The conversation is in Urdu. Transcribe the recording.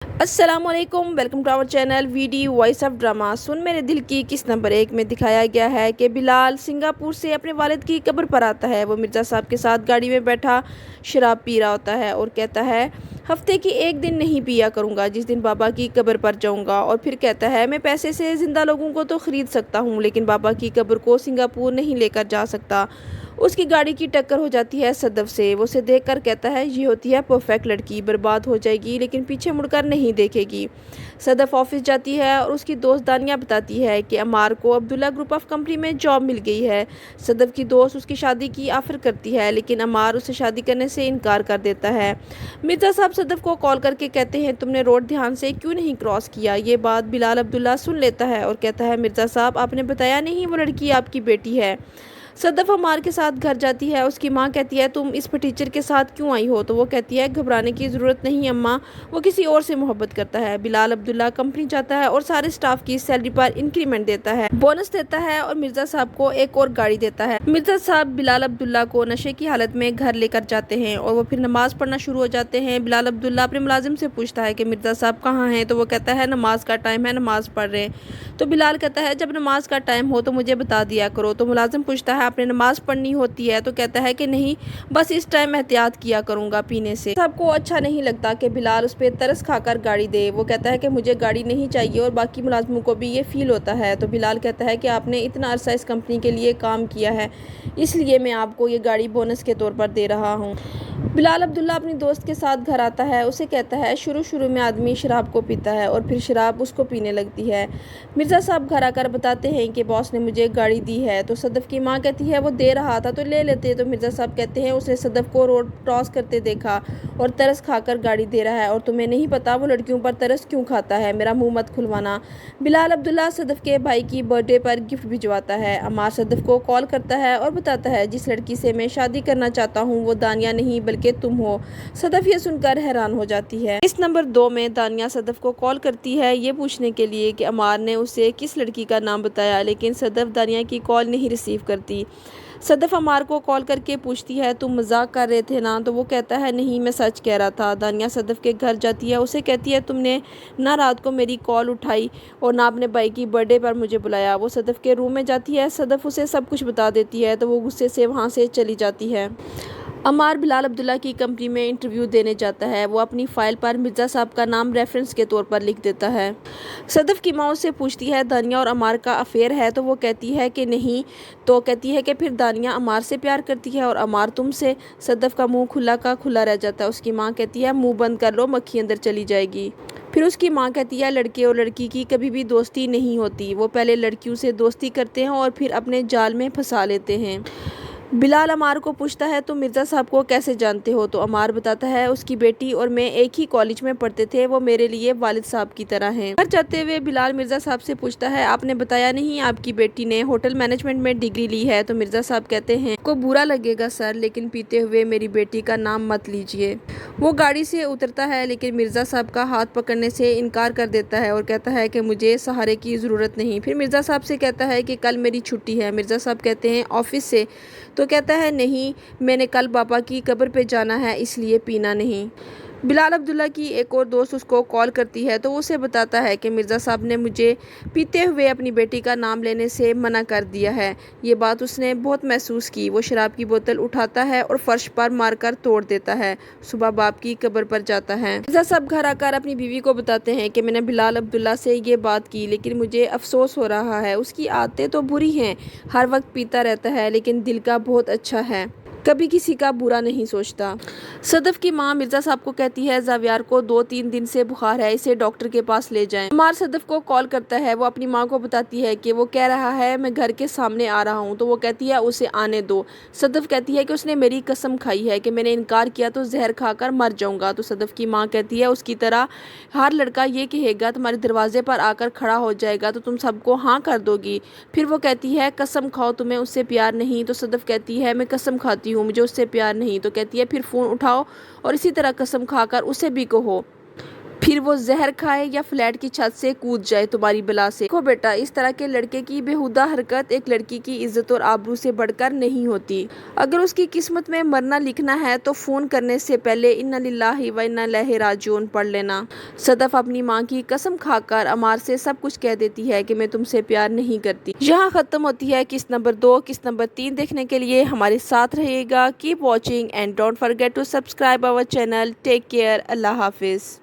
السلام علیکم، welcome to our channel V D voice of drama. سن میرے دل کی کس نمبر 1 میں دکھایا گیا ہے کہ بلال سنگاپور سے اپنے والد کی قبر پر آتا ہے۔ وہ مرزا صاحب کے ساتھ گاڑی میں بیٹھا شراب پی رہا ہوتا ہے اور کہتا ہے ہفتے کی ایک دن نہیں پیا کروں گا جس دن بابا کی قبر پر جاؤں گا، اور پھر کہتا ہے میں پیسے سے زندہ لوگوں کو تو خرید سکتا ہوں لیکن بابا کی قبر کو سنگاپور نہیں لے کر جا سکتا۔ اس کی گاڑی کی ٹکر ہو جاتی ہے صدف سے۔ وہ اسے دیکھ کر کہتا ہے یہ ہوتی ہے پرفیکٹ لڑکی، برباد ہو جائے گی لیکن پیچھے مڑ کر نہیں دیکھے گی۔ صدف آفس جاتی ہے اور اس کی دوست دانیہ بتاتی ہے کہ عمار کو عبداللہ گروپ آف کمپنی میں جاب مل گئی ہے۔ صدف کی دوست اس کی شادی کی آفر کرتی ہے لیکن عمار اسے شادی کرنے سے انکار کر دیتا ہے۔ مرزا صاحب صدف کو کال کر کے کہتے ہیں تم نے روڈ دھیان سے کیوں نہیں کراس کیا؟ یہ بات بلال عبداللہ سن لیتا ہے اور کہتا ہے مرزا صاحب آپ نے بتایا نہیں وہ لڑکی آپ کی بیٹی ہے۔ صدف عمار کے ساتھ گھر جاتی ہے۔ اس کی ماں کہتی ہے تم اس ٹیچر کے ساتھ کیوں آئی ہو؟ تو وہ کہتی ہے گھبرانے کی ضرورت نہیں اماں، وہ کسی اور سے محبت کرتا ہے۔ بلال عبداللہ کمپنی جاتا ہے اور سارے سٹاف کی سیلری پر انکریمنٹ دیتا ہے، بونس دیتا ہے اور مرزا صاحب کو ایک اور گاڑی دیتا ہے۔ مرزا صاحب بلال عبداللہ کو نشے کی حالت میں گھر لے کر جاتے ہیں اور وہ پھر نماز پڑھنا شروع ہو جاتے ہیں۔ بلال عبداللہ اپنے ملازم سے پوچھتا ہے کہ مرزا صاحب کہاں ہیں؟ تو وہ کہتا ہے نماز کا ٹائم ہے، نماز پڑھ رہے ہیں۔ تو بلال کہتا ہے جب نماز کا ٹائم ہو تو مجھے بتا دیا کرو۔ تو ملازم پوچھتا ہے آپ نے نماز پڑھنی ہوتی ہے؟ تو کہتا ہے کہ نہیں، بس اس ٹائم احتیاط کیا کروں گا پینے سے۔ صاحب کو اچھا نہیں لگتا کہ بلال اس پہ ترس کھا کر گاڑی دے۔ وہ کہتا ہے کہ مجھے گاڑی نہیں چاہیے اور باقی ملازموں کو بھی یہ فیل ہوتا ہے۔ تو بلال کہتا ہے کہ آپ نے اتنا عرصہ اس کمپنی کے لیے کام کیا ہے، اس لیے میں آپ کو یہ گاڑی بونس کے طور پر دے رہا ہوں۔ بلال عبداللہ اپنی دوست کے ساتھ گھر آتا ہے۔ اسے کہتا ہے شروع میں آدمی شراب کو پیتا ہے اور پھر شراب اس کو پینے لگتی ہے۔ مرزا صاحب گھر آ کر بتاتے ہیں کہ باس نے مجھے گاڑی دی ہے۔ تو صدف کی ماں کہتی ہے وہ دے رہا تھا تو لے لیتے۔ تو مرزا صاحب کہتے ہیں اس نے صدف کو روڈ کراس کرتے دیکھا اور ترس کھا کر گاڑی دے رہا ہے، اور تمہیں نہیں پتا وہ لڑکیوں پر ترس کیوں کھاتا ہے، میرا منہ مت کھلوانا۔ بلال عبداللہ صدف کے بھائی کی برتھ ڈے پر گفٹ بھجواتا ہے۔ عمار صدف کو کال کرتا ہے اور بتاتا ہے جس لڑکی سے میں شادی کرنا چاہتا ہوں وہ دانیہ نہیں بلکہ تم ہو۔ صدف یہ سن کر حیران ہو جاتی ہے۔ اس نمبر 2 میں دانیہ صدف کو کال کرتی ہے یہ پوچھنے کے لیے کہ عمار نے اسے کس لڑکی کا نام بتایا، لیکن صدف دانیہ کی کال نہیں ریسیو کرتی۔ صدف عمار کو کال کر کے پوچھتی ہے تم مذاق کر رہے تھے نا؟ تو وہ کہتا ہے نہیں میں سچ کہہ رہا تھا۔ دانیہ صدف کے گھر جاتی ہے، اسے کہتی ہے تم نے نہ رات کو میری کال اٹھائی اور نہ اپنے بھائی کی برتھ ڈے پر مجھے بلایا۔ وہ صدف کے روم میں جاتی ہے، صدف اسے سب کچھ بتا دیتی ہے تو وہ غصے سے وہاں سے چلی جاتی ہے۔ عمار بلال عبداللہ کی کمپنی میں انٹرویو دینے جاتا ہے۔ وہ اپنی فائل پر مرزا صاحب کا نام ریفرنس کے طور پر لکھ دیتا ہے۔ صدف کی ماں سے پوچھتی ہے دانیہ اور عمار کا افیئر ہے؟ تو وہ کہتی ہے کہ نہیں۔ تو کہتی ہے کہ پھر دانیہ عمار سے پیار کرتی ہے اور عمار تم سے؟ صدف کا منہ کھلا کا کھلا رہ جاتا ہے۔ اس کی ماں کہتی ہے منہ بند کر لو مکھی اندر چلی جائے گی۔ پھر اس کی ماں کہتی ہے لڑکے اور لڑکی کی کبھی بھی دوستی نہیں ہوتی، وہ پہلے لڑکیوں سے دوستی کرتے ہیں اور پھر اپنے جال میں پھنسا لیتے ہیں۔ بلال عمار کو پوچھتا ہے تم مرزا صاحب کو کیسے جانتے ہو؟ تو عمار بتاتا ہے اس کی بیٹی اور میں ایک ہی کالج میں پڑھتے تھے، وہ میرے لیے والد صاحب کی طرح ہیں۔ گھر جاتے ہوئے بلال مرزا صاحب سے پوچھتا ہے آپ نے بتایا نہیں آپ کی بیٹی نے ہوٹل مینجمنٹ میں ڈگری لی ہے؟ تو مرزا صاحب کہتے ہیں کو برا لگے گا سر، لیکن پیتے ہوئے میری بیٹی کا نام مت لیجیے۔ وہ گاڑی سے اترتا ہے لیکن مرزا صاحب کا ہاتھ پکڑنے سے انکار کر دیتا ہے اور کہتا ہے کہ مجھے سہارے کی ضرورت نہیں۔ پھر مرزا صاحب سے کہتا ہے کہ کل میری چھٹی ہے۔ مرزا صاحب کہتے ہیں آفس سے؟ تو کہتا ہے نہیں، میں نے کل پاپا کی قبر پہ جانا ہے اس لیے پینا نہیں۔ بلال عبداللہ کی ایک اور دوست اس کو کال کرتی ہے تو اسے بتاتا ہے کہ مرزا صاحب نے مجھے پیتے ہوئے اپنی بیٹی کا نام لینے سے منع کر دیا ہے۔ یہ بات اس نے بہت محسوس کی۔ وہ شراب کی بوتل اٹھاتا ہے اور فرش پر مار کر توڑ دیتا ہے۔ صبح باپ کی قبر پر جاتا ہے۔ مرزا صاحب گھر آ کر اپنی بیوی کو بتاتے ہیں کہ میں نے بلال عبداللہ سے یہ بات کی لیکن مجھے افسوس ہو رہا ہے، اس کی عادتیں تو بری ہیں، ہر وقت پیتا رہتا ہے لیکن دل کا بہت اچھا ہے، کبھی کسی کا برا نہیں سوچتا۔ صدف کی ماں مرزا صاحب کو کہتی ہے زاویار کو 2-3 دن سے بخار ہے، اسے ڈاکٹر کے پاس لے جائیں۔ عمار صدف کو کال کرتا ہے، وہ اپنی ماں کو بتاتی ہے کہ وہ کہہ رہا ہے میں گھر کے سامنے آ رہا ہوں۔ تو وہ کہتی ہے اسے آنے دو۔ صدف کہتی ہے کہ اس نے میری قسم کھائی ہے کہ میں نے انکار کیا تو زہر کھا کر مر جاؤں گا۔ تو صدف کی ماں کہتی ہے اس کی طرح ہر لڑکا یہ کہے گا تمہارے دروازے پر آ کر کھڑا ہو جائے گا تو تم سب کو ہاں کر دو گی۔ پھر وہ کہتی ہے قسم کھاؤ تمہیں اس سے پیار نہیں؟ تو صدف کہتی ہے میں قسم کھاتی ہوں مجھے اس سے پیار نہیں۔ تو کہتی ہے پھر فون اٹھاؤ اور اسی طرح قسم کھا کر اسے بھی کہو۔ پھر وہ زہر کھائے یا فلیٹ کی چھت سے کود جائے تمہاری بلا سے۔ دیکھو بیٹا، اس طرح کے لڑکے کی بےہودہ حرکت ایک لڑکی کی عزت اور آبرو سے بڑھ کر نہیں ہوتی۔ اگر اس کی قسمت میں مرنا لکھنا ہے تو فون کرنے سے پہلے انا للہ و انا الیہ راجعون پڑھ لینا۔ صدف اپنی ماں کی قسم کھا کر عمار سے سب کچھ کہہ دیتی ہے کہ میں تم سے پیار نہیں کرتی۔ یہاں ختم ہوتی ہے قسط نمبر 2۔ قسط نمبر 3 دیکھنے کے لیے ہمارے ساتھ رہیے گا۔ Keep watching and don't forget to subscribe our channel. Take care. اللہ حافظ۔